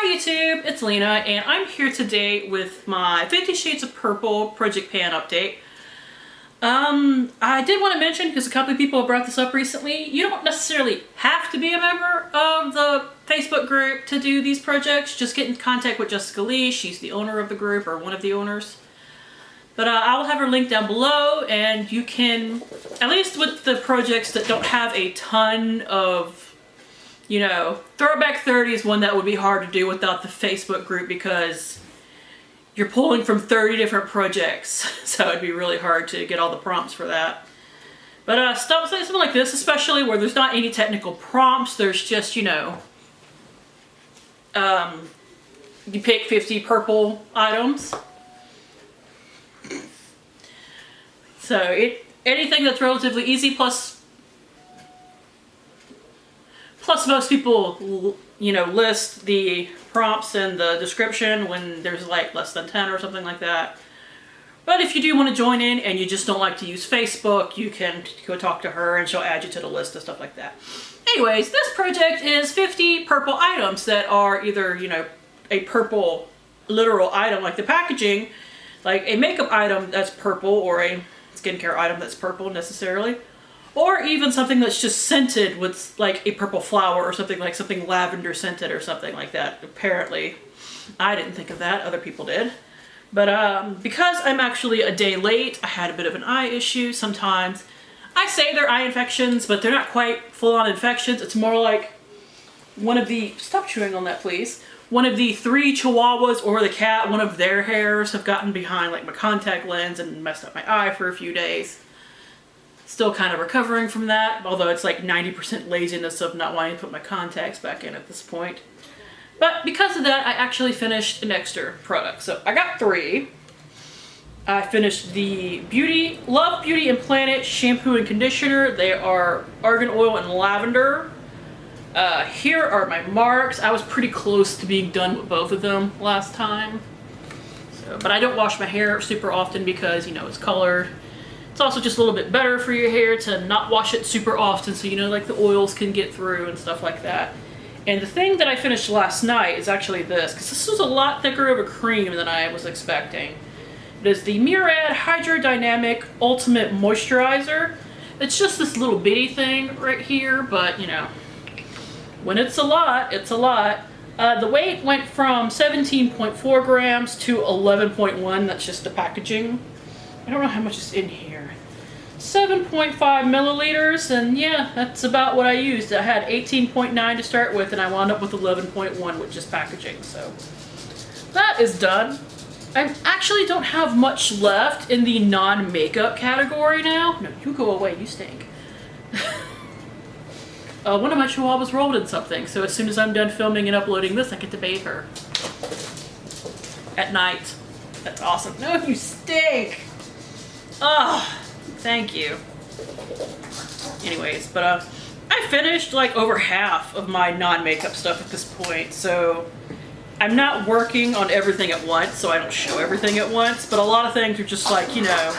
Hi YouTube, it's Lena, and I'm here today with my 50 Shades of Purple Project Pan update. I did want to mention, because a couple of people have brought this up recently, you don't necessarily have to be a member of the Facebook group to do these projects. Just get in contact with Jessica Lee. She's the owner of the group, or one of the owners. But I will have her link down below, and you can, at least with the projects that don't have a ton of, you know, Throwback 30 is one that would be hard to do without the Facebook group because you're pulling from 30 different projects. So it'd be really hard to get all the prompts for that. But something like this, especially where there's not any technical prompts, there's just, you know, you pick 50 purple items. So anything that's relatively easy, plus most people, you know, list the prompts in the description when there's like less than 10 or something like that. But if you do want to join in and you just don't like to use Facebook, you can go talk to her and she'll add you to the list and stuff like that. Anyways, this project is 50 purple items that are either, you know, a purple literal item like the packaging, like a makeup item that's purple, or a skincare item that's purple necessarily, or even something that's just scented with like a purple flower or something, like something lavender scented or something like that. Apparently, I didn't think of that, other people did. But because I'm actually a day late, I had a bit of an eye issue. Sometimes I say they're eye infections, but they're not quite full-on infections. It's more like one of the, stop chewing on that please, one of the 3 chihuahuas or the cat, one of their hairs have gotten behind like my contact lens and messed up my eye for a few days. Still kind of recovering from that, although it's like 90% laziness of not wanting to put my contacts back in at this point. But because of that, I actually finished an extra product. So I got 3. I finished the Love Beauty and Planet shampoo and conditioner. They are argan oil and lavender. Here are my marks. I was pretty close to being done with both of them last time. So, but I don't wash my hair super often because, you know, it's colored. It's also just a little bit better for your hair to not wash it super often, so you know, like the oils can get through and stuff like that. And the thing that I finished last night is actually this, because this was a lot thicker of a cream than I was expecting. It is the Murad Hydrodynamic Ultimate Moisturizer. It's just this little bitty thing right here, but you know, when it's a lot, it's a lot. The weight went from 17.4 grams to 11.1. That's just the packaging. I don't know how much is in here. 7.5 milliliters, and yeah, that's about what I used. I had 18.9 to start with, and I wound up with 11.1 with just packaging, so that is done. I actually don't have much left in the non-makeup category now. No, you go away, you stink. One of my chihuahuas rolled in something, so as soon as I'm done filming and uploading this, I get to bathe her. At night. That's awesome. No, you stink! Ah, thank you. Anyways, but I finished like over half of my non-makeup stuff at this point, so I'm not working on everything at once, so I don't show everything at once, but a lot of things are just like, you know,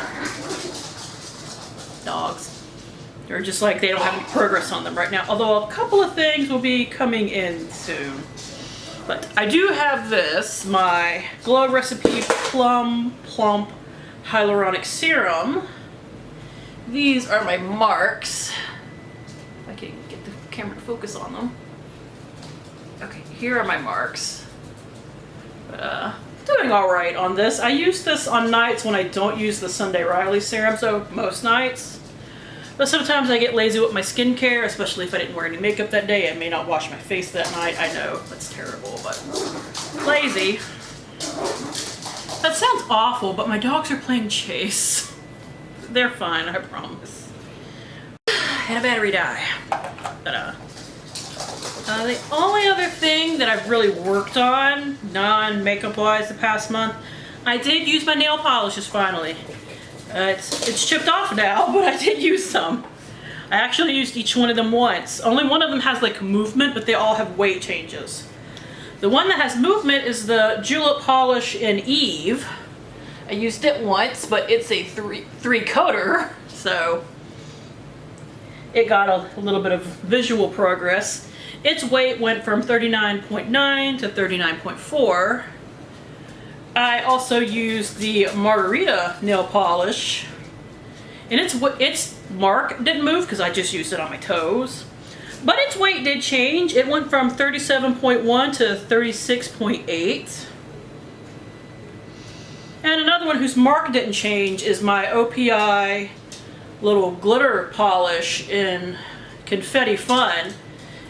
dogs. They're just like, they don't have any progress on them right now, although a couple of things will be coming in soon. But I do have this, my Glow Recipe Plum Plump Hyaluronic Serum. These are my marks. If I can get the camera to focus on them. Okay, here are my marks. But, doing alright on this. I use this on nights when I don't use the Sunday Riley serum, so most nights. But sometimes I get lazy with my skincare, especially if I didn't wear any makeup that day. I may not wash my face that night. I know, that's terrible, but lazy. That sounds awful, but my dogs are playing chase. They're fine, I promise. And a battery die. But, the only other thing that I've really worked on, non-makeup wise, the past month, I did use my nail polishes finally. It's chipped off now, but I did use some. I actually used each one of them once. Only one of them has like movement, but they all have weight changes. The one that has movement is the Julep Polish in Eve. I used it once, but it's a three coater, so it got a little bit of visual progress. Its weight went from 39.9 to 39.4. I also used the Margarita nail polish, and its mark didn't move because I just used it on my toes. But its weight did change. It went from 37.1 to 36.8. And another one whose mark didn't change is my OPI little glitter polish in Confetti Fun.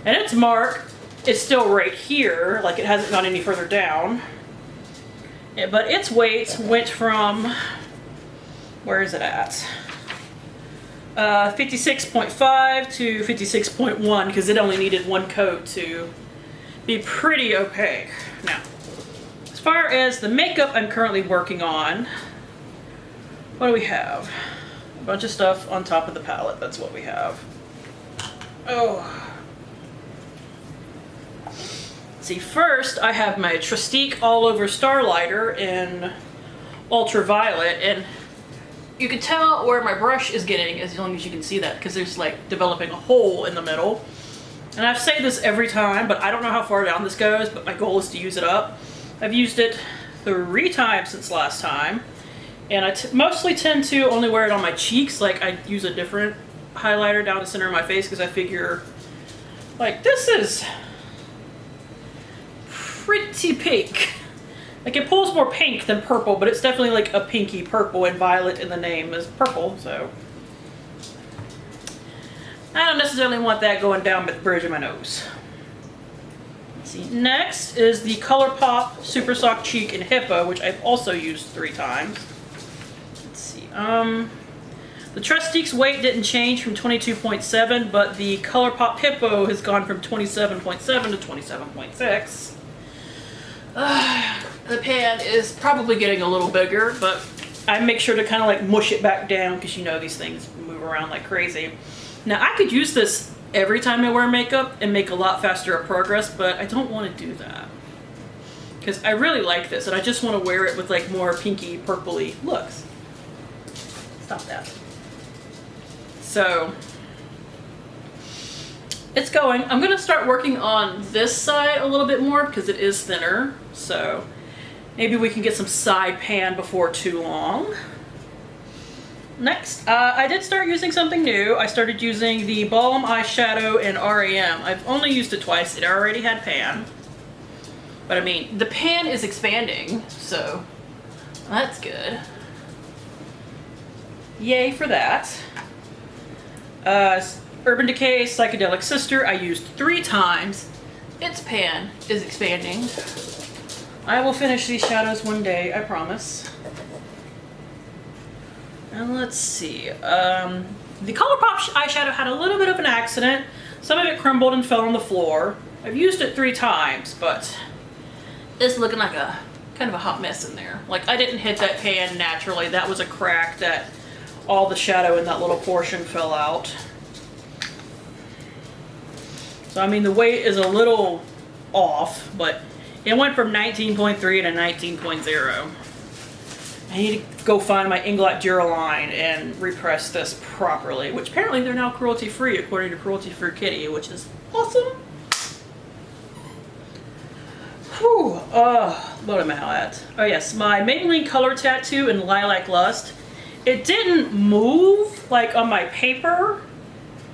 And its mark is still right here, like it hasn't gone any further down. But its weight went from, where is it at? 56.5 to 56.1 because it only needed one coat to be pretty opaque. Now, as far as the makeup I'm currently working on, what do we have? A bunch of stuff on top of the palette. That's what we have. Oh. See, first I have my Trestique All Over Starlighter in Ultraviolet, and you can tell where my brush is getting as long as you can see that because there's like developing a hole in the middle. And I've said this every time, but I don't know how far down this goes, but my goal is to use it up. I've used it 3 times since last time, and I mostly tend to only wear it on my cheeks. Like I use a different highlighter down the center of my face because I figure like this is pretty pink. Like it pulls more pink than purple, but it's definitely like a pinky purple, and violet in the name is purple, so I don't necessarily want that going down the bridge of my nose. Let's see. Next is the Colourpop Super Soft Cheek in Hippo, which I've also used 3 times. Let's see. The Trustique's weight didn't change from 22.7, but the Colourpop Hippo has gone from 27.7 to 27.6. The pan is probably getting a little bigger, but I make sure to kind of like mush it back down because you know these things move around like crazy. Now I could use this every time I wear makeup and make a lot faster of progress, but I don't want to do that because I really like this and I just want to wear it with like more pinky purpley looks. Stop that. So it's going. I'm going to start working on this side a little bit more because it is thinner, so maybe we can get some side pan before too long. Next, I did start using something new. I started using the Balm Eyeshadow in RAM. I've only used it twice. It already had pan. But I mean, the pan is expanding, so that's good. Yay for that. Urban Decay Psychedelic Sister, I used 3 times. Its pan is expanding. I will finish these shadows one day, I promise. And let's see. The Colourpop eyeshadow had a little bit of an accident. Some of it crumbled and fell on the floor. I've used it 3 times, but it's looking like a kind of a hot mess in there. Like I didn't hit that pan naturally. That was a crack that all the shadow in that little portion fell out. So I mean the weight is a little off, but it went from 19.3 to 19.0. I need to go find my Inglot Duraline and repress this properly, which apparently they're now cruelty-free according to Cruelty Free Kitty, which is awesome. Whew, what am I at? Oh yes, my Maybelline Color Tattoo in Lilac Lust. It didn't move like on my paper.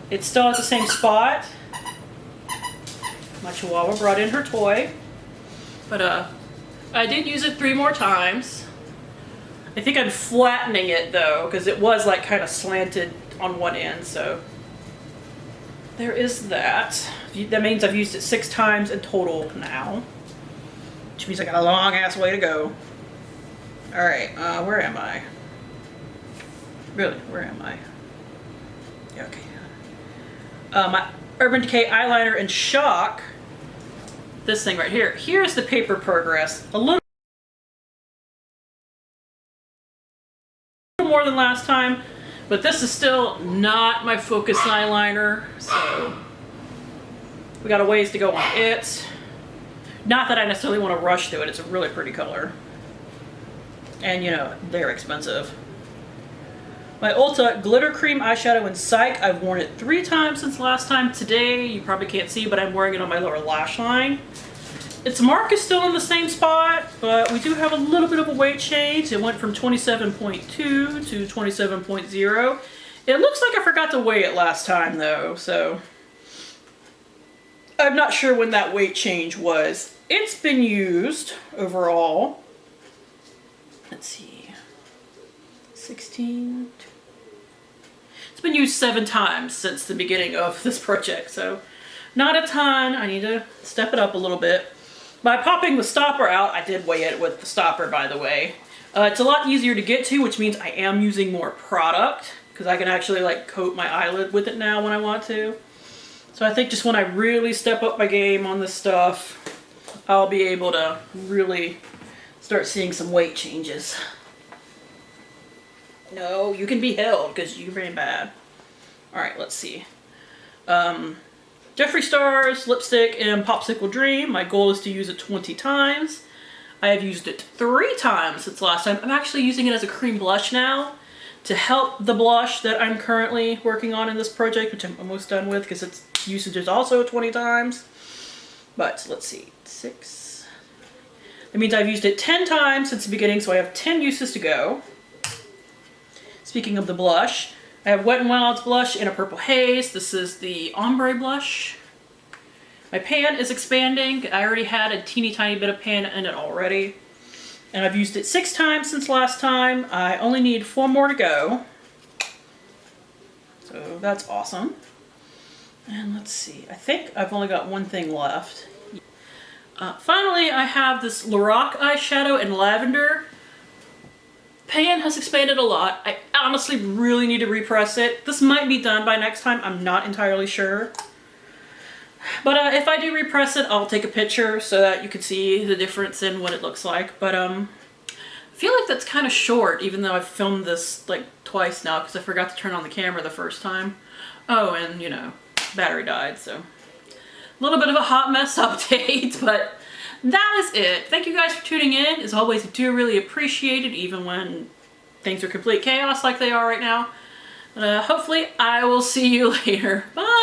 It's still at the same spot. My Chihuahua brought in her toy. But I did use it 3 more times. I think I'm flattening it though, because it was like kind of slanted on one end, so there is that. That means I've used it 6 times in total now, which means I got a long ass way to go. Alright, where am I? Really, where am I? Yeah, okay. My Urban Decay eyeliner in Shock. This thing right here. Here's the paper progress. A little more than last time, but this is still not my focus eyeliner, so we got a ways to go on it. Not that I necessarily want to rush through it. It's a really pretty color. And you know, they're expensive. My Ulta Glitter Cream Eyeshadow in Psych. I've worn it 3 times since last time. Today, you probably can't see, but I'm wearing it on my lower lash line. Its mark is still in the same spot, but we do have a little bit of a weight change. It went from 27.2 to 27.0. It looks like I forgot to weigh it last time though, so I'm not sure when that weight change was. It's been used overall. Let's see, 16. It's been used 7 times since the beginning of this project, so not a ton. I need to step it up a little bit. By popping the stopper out, I did weigh it with the stopper, by the way. It's a lot easier to get to, which means I am using more product because I can actually like coat my eyelid with it now when I want to. So I think just when I really step up my game on this stuff, I'll be able to really start seeing some weight changes. No, you can be held because you ran bad. All right, let's see. Jeffree Star's lipstick in Popsicle Dream. My goal is to use it 20 times. I have used it 3 times since last time. I'm actually using it as a cream blush now to help the blush that I'm currently working on in this project, which I'm almost done with because its usage is also 20 times. But let's see, 6. That means I've used it 10 times since the beginning, so I have 10 uses to go. Speaking of the blush, I have Wet n Wild's blush in a purple haze. This is the ombre blush. My pan is expanding. I already had a teeny tiny bit of pan in it already. And I've used it 6 times since last time. I only need 4 more to go. So that's awesome. And let's see, I think I've only got 1 thing left. Finally, I have this Lorac eyeshadow in Lavender. Pan has expanded a lot. I honestly really need to repress it. This might be done by next time. I'm not entirely sure. But if I do repress it, I'll take a picture so that you can see the difference in what it looks like. But I feel like that's kind of short, even though I've filmed this like twice now because I forgot to turn on the camera the first time. Oh, and you know, battery died, so a little bit of a hot mess update, but that is it. Thank you guys for tuning in. As always, I do really appreciate it, even when things are complete chaos like they are right now. Hopefully, I will see you later. Bye!